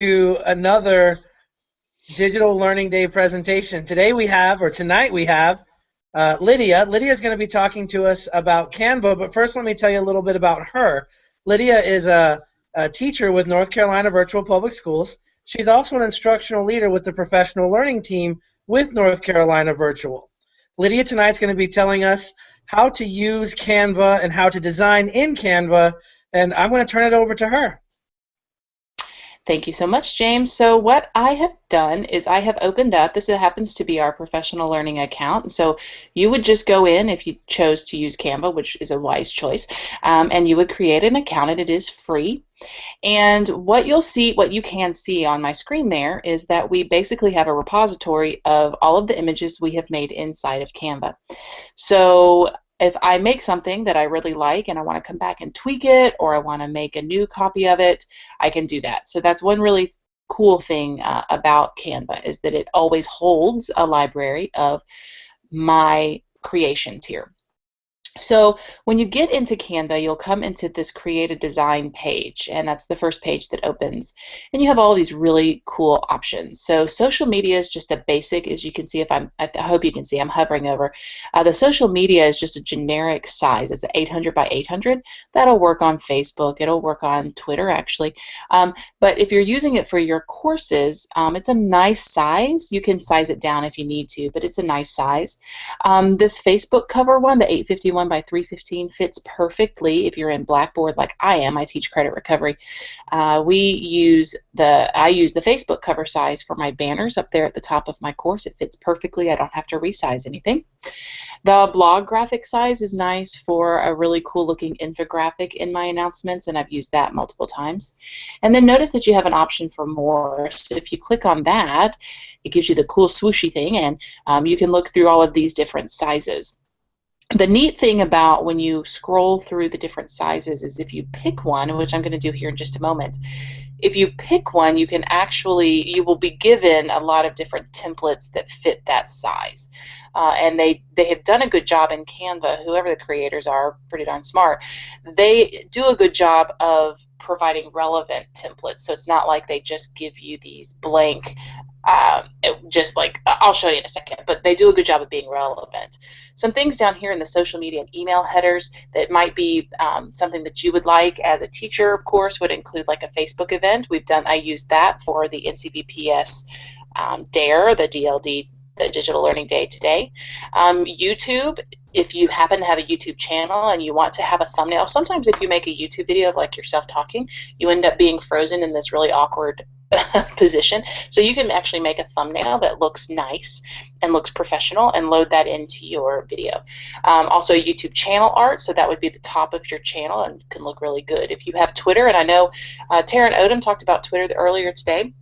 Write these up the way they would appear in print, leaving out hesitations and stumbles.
to another Digital Learning Day presentation. Tonight we have Lydia. Lydia is going to be talking to us about Canva, but first let me tell you a little bit about her. Lydia is a teacher with North Carolina Virtual Public Schools. She's also an instructional leader with the professional learning team with North Carolina Virtual. Lydia tonight is going to be telling us how to use Canva and how to design in Canva, and I'm going to turn it over to her. Thank you so much, James. So what I have done is I have opened up, this happens to be our professional learning account, so you would just go in if you chose to use Canva, which is a wise choice, and you would create an account, and it is free. And what you can see on my screen there is that we basically have a repository of all of the images we have made inside of Canva. So if I make something that I really like and I want to come back and tweak it, or I want to make a new copy of it, I can do that. So that's one really cool thing about Canva, is that it always holds a library of my creations here. So when you get into Canva, you'll come into this Create a Design page, and that's the first page that opens. And you have all these really cool options. So social media is just a basic, as you can see, I hope you can see, I'm hovering over. The social media is just a generic size. It's 800 by 800. That'll work on Facebook. It'll work on Twitter, actually. But if you're using it for your courses, it's a nice size. You can size it down if you need to, but it's a nice size. This Facebook cover one, the 851 by 315, fits perfectly if you're in Blackboard like I am. I teach credit recovery. I use the Facebook cover size for my banners up there at the top of my course. It fits perfectly. I don't have to resize anything. The blog graphic size is nice for a really cool looking infographic in my announcements, and I've used that multiple times. And then notice that you have an option for more. So if you click on that, it gives you the cool swooshy thing, and you can look through all of these different sizes. The neat thing about when you scroll through the different sizes is if you pick one, which I'm going to do here in just a moment, if you pick one, you will be given a lot of different templates that fit that size. And they have done a good job in Canva. Whoever the creators are, pretty darn smart. They do a good job of providing relevant templates. So it's not like they just give you these blank, just like, I'll show you in a second, but they do a good job of being relevant. Some things down here in the social media and email headers that might be something that you would like as a teacher, of course, would include like a Facebook event. I used that for the NCBPS DARE, the DLD, the Digital Learning Day today. YouTube, if you happen to have a YouTube channel and you want to have a thumbnail, sometimes if you make a YouTube video of like yourself talking, you end up being frozen in this really awkward position. So you can actually make a thumbnail that looks nice and looks professional and load that into your video. Also YouTube channel art, so that would be the top of your channel and can look really good. If you have Twitter, and I know Taryn Odom talked about Twitter earlier today,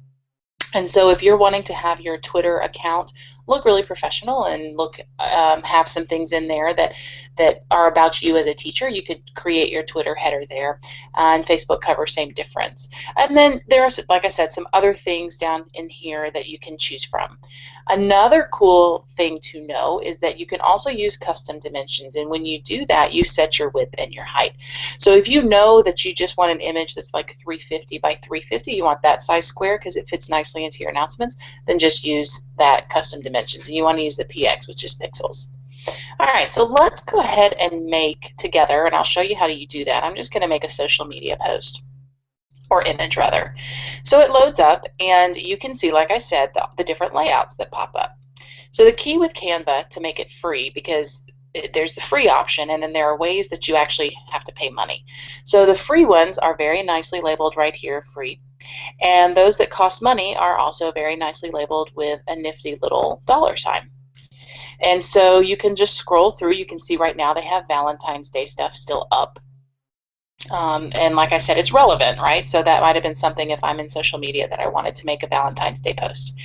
and so if you're wanting to have your Twitter account look really professional and have some things in there that are about you as a teacher, you could create your Twitter header there. And Facebook cover, same difference. And then there are, like I said, some other things down in here that you can choose from. Another cool thing to know is that you can also use custom dimensions, and when you do that, you set your width and your height. So if you know that you just want an image that's like 350 by 350, you want that size square because it fits nicely into your announcements, then just use that custom dimensions. And you want to use the PX, which is pixels. All right, so let's go ahead and make together, and I'll show you how do you do that. I'm just going to make a social media post, or image rather. So it loads up, and you can see, like I said, the different layouts that pop up. So the key with Canva to make it free, because there's the free option, and then there are ways that you actually have to pay money. So the free ones are very nicely labeled right here, free. And those that cost money are also very nicely labeled with a nifty little $sign. And so you can just scroll through. You can see right now they have Valentine's Day stuff still up. And like I said, it's relevant, right? So that might have been something if I'm in social media that I wanted to make a Valentine's Day post.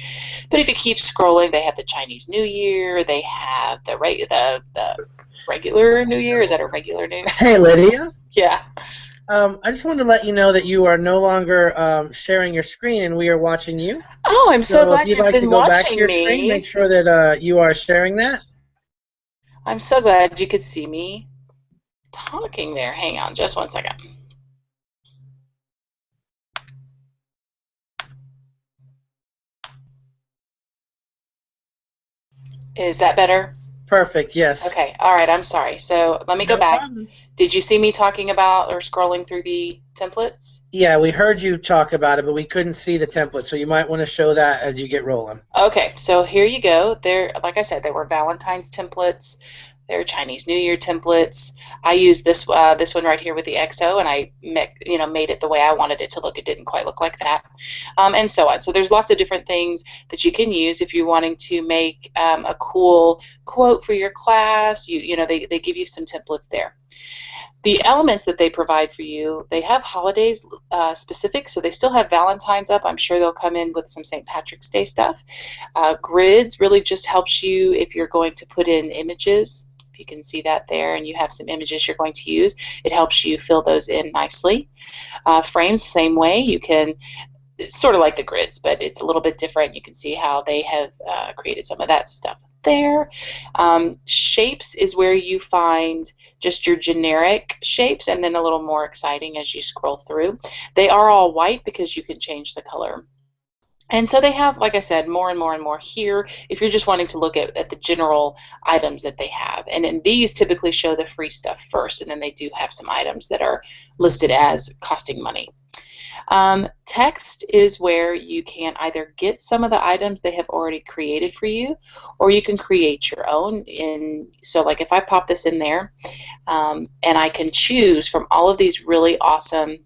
But if you keep scrolling, they have the Chinese New Year. They have the regular New Year. Is that a regular New Year? Hey, Lydia. Yeah. I just wanted to let you know that you are no longer sharing your screen, and we are watching you. Oh, I'm so glad you'd you've like to been go back to watching your me. screen, make sure that you are sharing that. I'm so glad you could see me talking there. Hang on just one second. Is that better? Perfect, yes. Okay, all right, I'm sorry. So let me go No back. problem. Did you see me talking about or scrolling through the templates? Yeah, we heard you talk about it, but we couldn't see the template, so you might want to show that as you get rolling. Okay, so here you go. There, like I said, there were Valentine's templates. There are Chinese New Year templates. I used this one right here with the XO, and I made it the way I wanted it to look. It didn't quite look like that, and so on. So there's lots of different things that you can use if you're wanting to make a cool quote for your class. They give you some templates there. The elements that they provide for you, they have holidays specific, so they still have Valentine's up. I'm sure they'll come in with some St. Patrick's Day stuff. Grids really just helps you if you're going to put in images. If you can see that there and you have some images you're going to use, it helps you fill those in nicely. Frames, same way. You can, it's sort of like the grids, but it's a little bit different. You can see how they have created some of that stuff there. Shapes is where you find just your generic shapes and then a little more exciting as you scroll through. They are all white because you can change the color. And so they have, like I said, more and more and more here if you're just wanting to look at the general items that they have. And then these typically show the free stuff first, and then they do have some items that are listed as costing money. Text is where you can either get some of the items they have already created for you, or you can create your own. So like if I pop this in there, and I can choose from all of these really awesome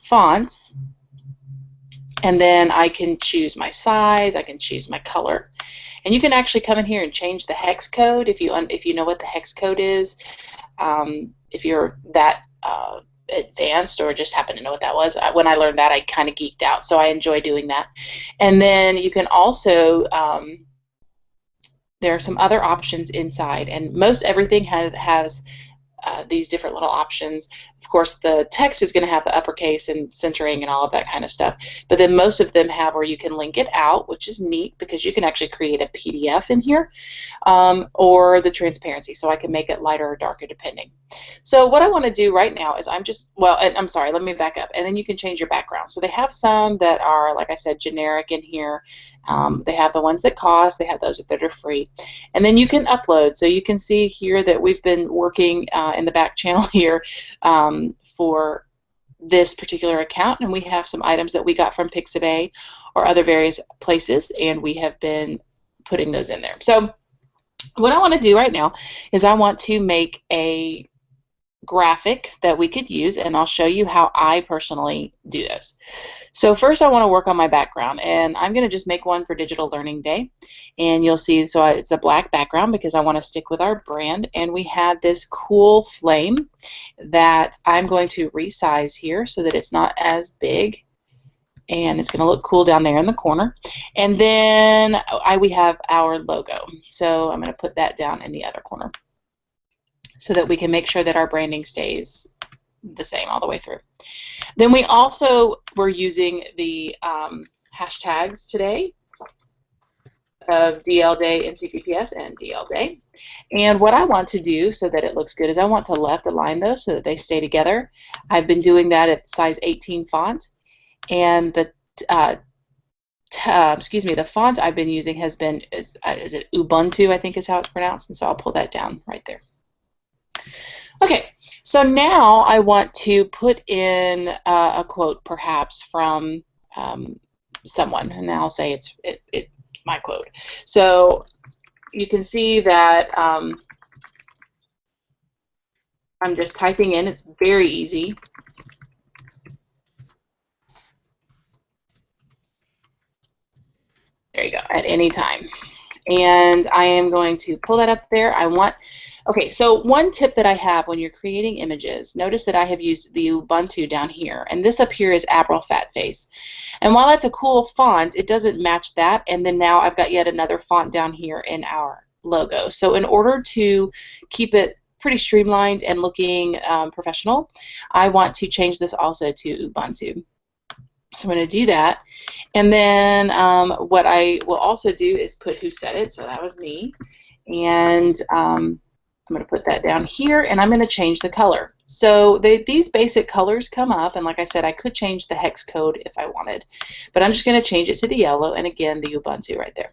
fonts, and then I can choose my size, I can choose my color. And you can actually come in here and change the hex code if you know what the hex code is. If you're that advanced or just happen to know what that was. When I learned that, I kind of geeked out, so I enjoy doing that. And then you can also, there are some other options inside, and most everything has these different little options. Of course, the text is going to have the uppercase and centering and all of that kind of stuff, but then most of them have where you can link it out, which is neat because you can actually create a PDF in here, or the transparency, so I can make it lighter or darker depending. So what I want to do right now is I'm sorry, let me back up, and then you can change your background. So they have some that are, like I said, generic in here. They have the ones that cost, they have those that are free, and then you can upload. So you can see here that we've been working in the back channel here for this particular account, and we have some items that we got from Pixabay or other various places, and we have been putting those in there. So what I want to do right now is I want to make a graphic that we could use, and I'll show you how I personally do those. So first I want to work on my background, and I'm going to just make one for Digital Learning Day, and you'll see, so it's a black background because I want to stick with our brand, and we had this cool flame that I'm going to resize here so that it's not as big, and it's going to look cool down there in the corner. And then we have our logo, so I'm going to put that down in the other corner so that we can make sure that our branding stays the same all the way through. Then we also were using the hashtags today of DL Day, NCPPS, and DL Day. And what I want to do so that it looks good is I want to left align those so that they stay together. I've been doing that at size 18 font, and the the font I've been using has been, is it Ubuntu, I think is how it's pronounced, and so I'll pull that down right there. Okay, so now I want to put in a quote perhaps from someone, and I'll say it's my quote. So you can see that I'm just typing in. It's very easy. There you go, at any time. And I am going to pull that up there. Okay, so one tip that I have when you're creating images, notice that I have used the Ubuntu down here, and this up here is Abril Fat Face. And while that's a cool font, it doesn't match that, and then now I've got yet another font down here in our logo. So in order to keep it pretty streamlined and looking professional, I want to change this also to Ubuntu. So I'm going to do that. And then what I will also do is put who said it, so that was me. And I'm going to put that down here, and I'm going to change the color. So these basic colors come up, and like I said, I could change the hex code if I wanted, but I'm just going to change it to the yellow, and again, the Ubuntu right there.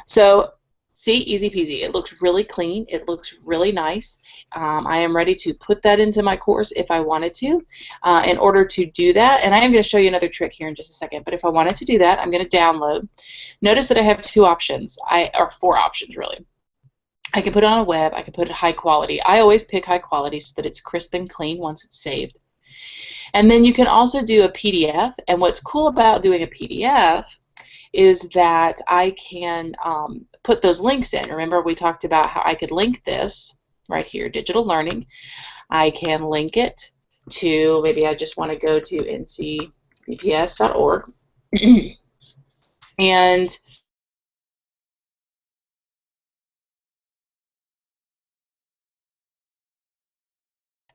So see, easy peasy. It looks really clean. It looks really nice. I am ready to put that into my course if I wanted to. In order to do that, and I am going to show you another trick here in just a second, but if I wanted to do that, I'm going to download. Notice that I have two options, or four options really. I can put it on a web, I can put it high quality. I always pick high quality so that it's crisp and clean once it's saved. And then you can also do a PDF, and what's cool about doing a PDF is that I can put those links in. Remember we talked about how I could link this right here, digital learning. I can link it to, maybe I just want to go to ncbps.org and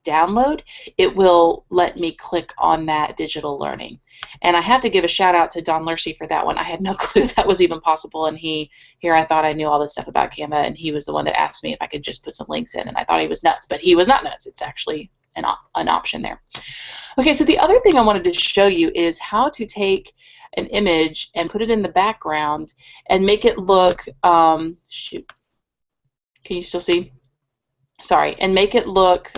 download, it will let me click on that digital learning. And I have to give a shout out to Don Lurcy for that one. I had no clue that was even possible, and here I thought I knew all this stuff about Canva, and he was the one that asked me if I could just put some links in, and I thought he was nuts, but he was not nuts. It's actually an option there. Okay, so the other thing I wanted to show you is how to take an image and put it in the background and make it look, shoot, can you still see? Sorry, and make it look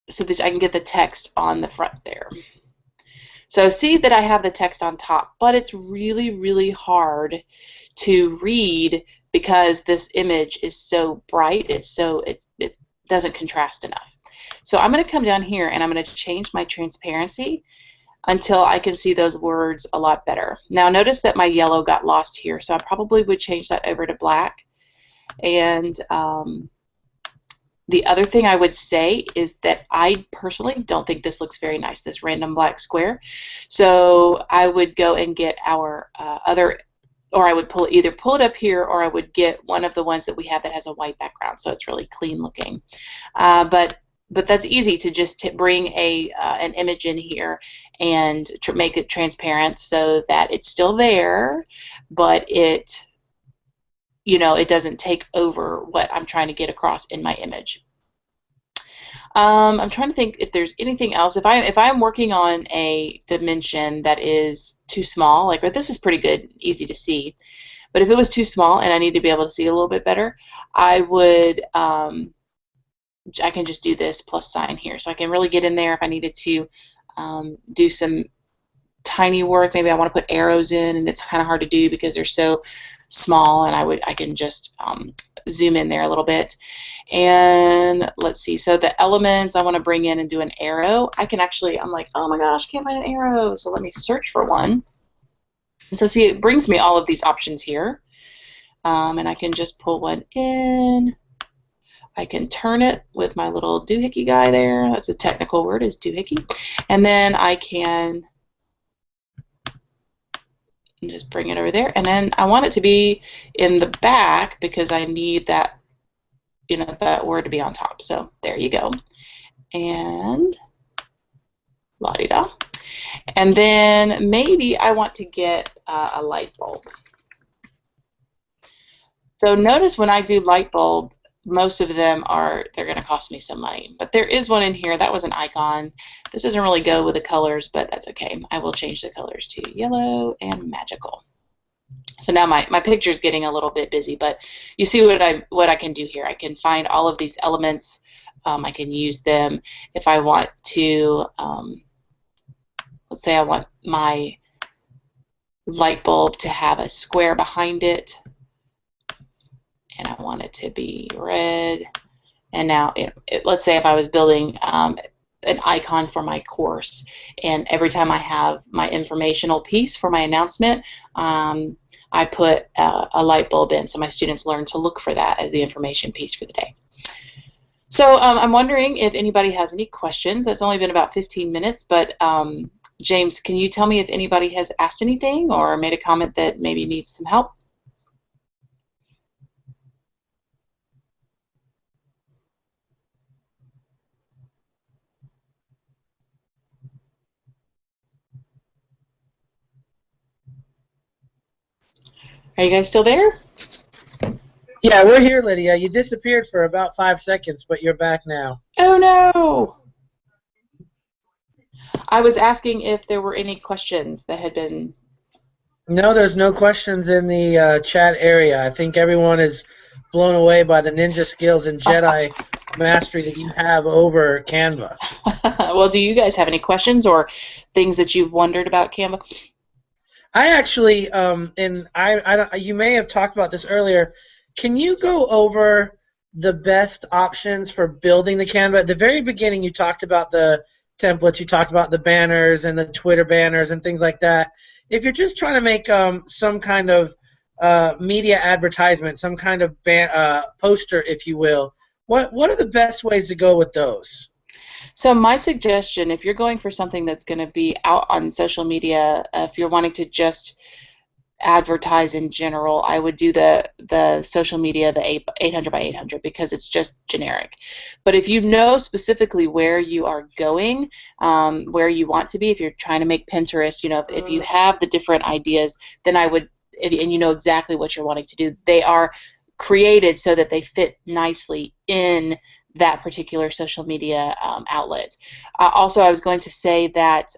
so that I can get the text on the front there. So see that I have the text on top, but it's really, really hard to read because this image is so bright. It doesn't contrast enough. So I'm going to come down here and I'm going to change my transparency until I can see those words a lot better. Now notice that my yellow got lost here, so I probably would change that over to black. And the other thing I would say is that I personally don't think this looks very nice, this random black square. So I would go and get our or I would either pull it up here, or I would get one of the ones that we have that has a white background, so it's really clean looking. But that's easy to just bring an image in here and make it transparent so that it's still there, but it doesn't take over what I'm trying to get across in my image. I'm trying to think if there's anything else. If I'm working on a dimension that is too small, like this is pretty good, easy to see, but if it was too small and I need to be able to see a little bit better, I would I can just do this plus sign here, so I can really get in there if I needed to do some tiny work. Maybe I want to put arrows in, and it's kind of hard to do because they're so small, and I can just zoom in there a little bit. And let's see, so the elements I want to bring in and do an arrow. I'm like, oh my gosh, can't find an arrow, so let me search for one. And so see, it brings me all of these options here, and I can just pull one in. I can turn it with my little doohickey guy there. That's a technical word, is doohickey. And then I can just bring it over there. And then I want it to be in the back because I need that, that word to be on top. So there you go. And la-di-da. And then maybe I want to get a light bulb. So notice when I do light bulb, most of them they're going to cost me some money. But there is one in here. That was an icon. This doesn't really go with the colors, but that's okay. I will change the colors to yellow and magical. So now my picture is getting a little bit busy, but you see what I can do here. I can find all of these elements. I can use them if I want to. Let's say I want my light bulb to have a square behind it, and I want it to be red. And now, let's say if I was building an icon for my course, and every time I have my informational piece for my announcement, I put a light bulb in, so my students learn to look for that as the information piece for the day. So I'm wondering if anybody has any questions. That's only been about 15 minutes, but James, can you tell me if anybody has asked anything or made a comment that maybe needs some help? Are you guys still there? Yeah, we're here, Lydia. You disappeared for about 5 seconds, but you're back now. Oh no! I was asking if there were any questions that had been. No, there's no questions in the chat area. I think everyone is blown away by the ninja skills and Jedi mastery that you have over Canva. Well, do you guys have any questions or things that you've wondered about Canva? I actually, and I don't, you may have talked about this earlier. Can you go over the best options for building the Canva? At the very beginning, you talked about the templates, you talked about the banners and the Twitter banners and things like that. If you're just trying to make some kind of media advertisement, some kind of poster, if you will, what are the best ways to go with those? So my suggestion, if you're going for something that's going to be out on social media, if you're wanting to just advertise in general, I would do the social media, the 800 by 800, because it's just generic. But if you know specifically where you are going, where you want to be, if you're trying to make Pinterest, if you have the different ideas, then I would, and you know exactly what you're wanting to do, they are created so that they fit nicely in that particular social media outlet. Also, I was going to say that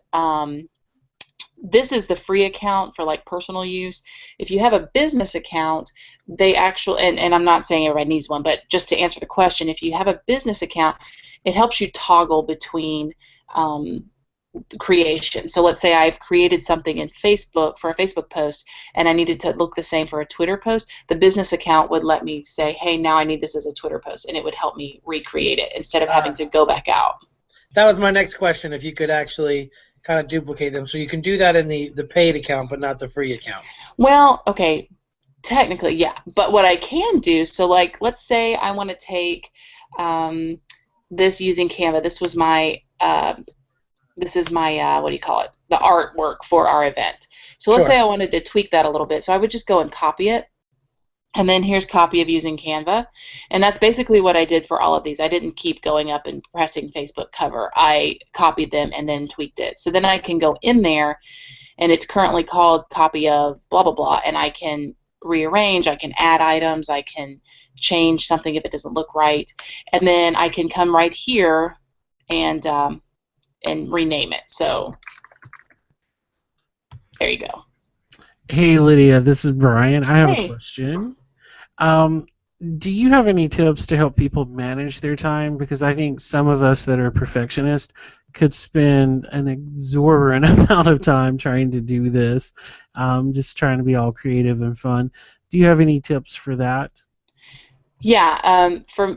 this is the free account for like personal use. If you have a business account, they actually, and I'm not saying everybody needs one, but just to answer the question, if you have a business account, it helps you toggle between creation. So let's say I've created something in Facebook for a Facebook post and I needed to look the same for a Twitter post. The business account would let me say, hey, now I need this as a Twitter post, and it would help me recreate it instead of having to go back out. That was my next question, if you could actually kind of duplicate them. So you can do that in the paid account, but not the free account. Well, okay, technically, yeah. But what I can do, so like let's say I want to take this using Canva. This was my what do you call it? The artwork for our event. So let's say I wanted to tweak that a little bit. So I would just go and copy it. And then here's copy of using Canva. And that's basically what I did for all of these. I didn't keep going up and pressing Facebook cover. I copied them and then tweaked it. So then I can go in there, and it's currently called copy of blah, blah, blah, and I can rearrange, I can add items, I can change something if it doesn't look right. And then I can come right here and rename it. So there you go. Hey Lydia, this is Brian. I have Hey. a question. Do you have any tips to help people manage their time? Because I think some of us that are perfectionists could spend an exorbitant amount of time trying to do this, just trying to be all creative and fun. Do you have any tips for that? Yeah,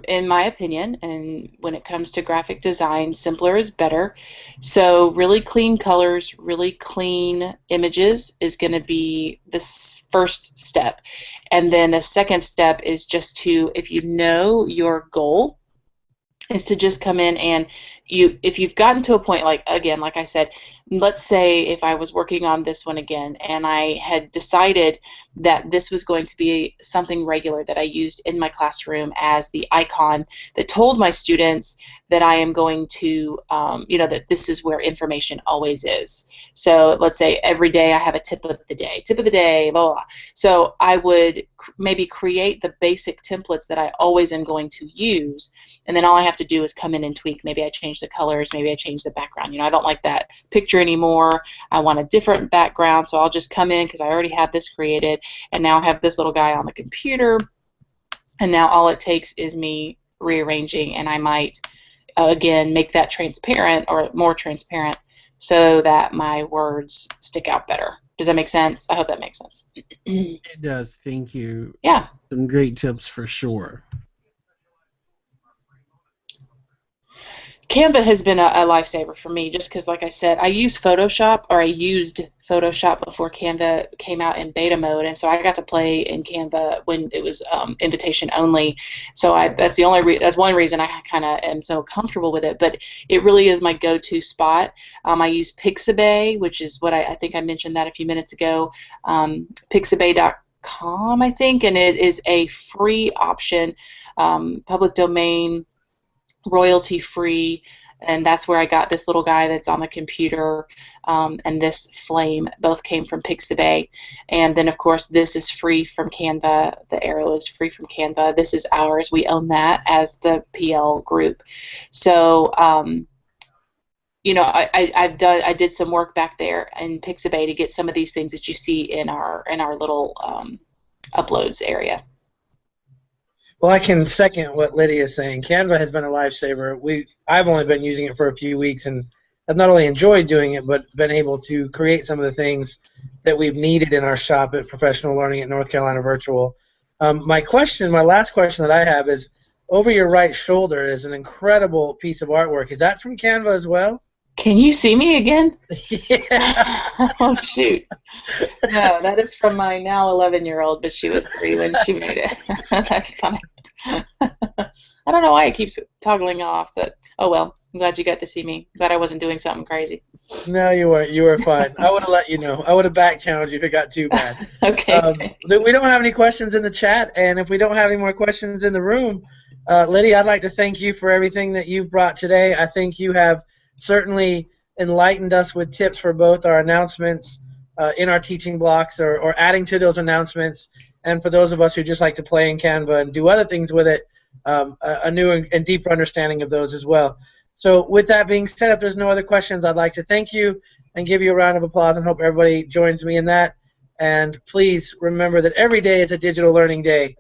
in my opinion, and when it comes to graphic design, simpler is better. So really clean colors, really clean images is going to be the first step. And then the second step is just to, if you know your goal, is to just come in and if you've gotten to a point, like again, like I said, let's say if I was working on this one again and I had decided that this was going to be something regular that I used in my classroom as the icon that told my students that I am going to, that this is where information always is. So let's say every day I have a tip of the day, blah, blah, blah. So I would maybe create the basic templates that I always am going to use, and then all I have to do is come in and tweak. Maybe I change the colors, maybe I change the background. I don't like that picture anymore. I want a different background, so I'll just come in because I already have this created, and now I have this little guy on the computer, and now all it takes is me rearranging, and I might, again, make that transparent or more transparent so that my words stick out better. Does that make sense? I hope that makes sense. It does. Thank you. Yeah. Some great tips for sure. Canva has been a lifesaver for me just because, like I said, I used Photoshop before Canva came out in beta mode, and so I got to play in Canva when it was invitation only. So that's one reason I kind of am so comfortable with it. But it really is my go-to spot. I use Pixabay, which is what I think I mentioned that a few minutes ago. Pixabay.com, I think, and it is a free option, public domain, royalty free, and that's where I got this little guy that's on the computer, and this flame. Both came from Pixabay. And then, of course, this is free from Canva. The arrow is free from Canva. This is ours. We own that as the PL group. So, you know, I did some work back there in Pixabay to get some of these things that you see in our little uploads area. Well, I can second what Lydia is saying. Canva has been a lifesaver. I've only been using it for a few weeks, and I've not only enjoyed doing it, but been able to create some of the things that we've needed in our shop at Professional Learning at North Carolina Virtual. My last question that I have is, over your right shoulder is an incredible piece of artwork. Is that from Canva as well? Can you see me again? Yeah. Oh, shoot. No, that is from my now 11-year-old, but she was 3 when she made it. That's funny. I don't know why it keeps toggling off, but oh well. I'm glad you got to see me. Glad I wasn't doing something crazy. No, you weren't. You were fine. I would have let you know. I would have back challenged you if it got too bad. Okay. We don't have any questions in the chat, and if we don't have any more questions in the room, Lydia, I'd like to thank you for everything that you've brought today. I think you have certainly enlightened us with tips for both our announcements in our teaching blocks or adding to those announcements, and for those of us who just like to play in Canva and do other things with it, a new and deeper understanding of those as well. So with that being said, if there's no other questions, I'd like to thank you and give you a round of applause and hope everybody joins me in that. And please remember that every day is a digital learning day.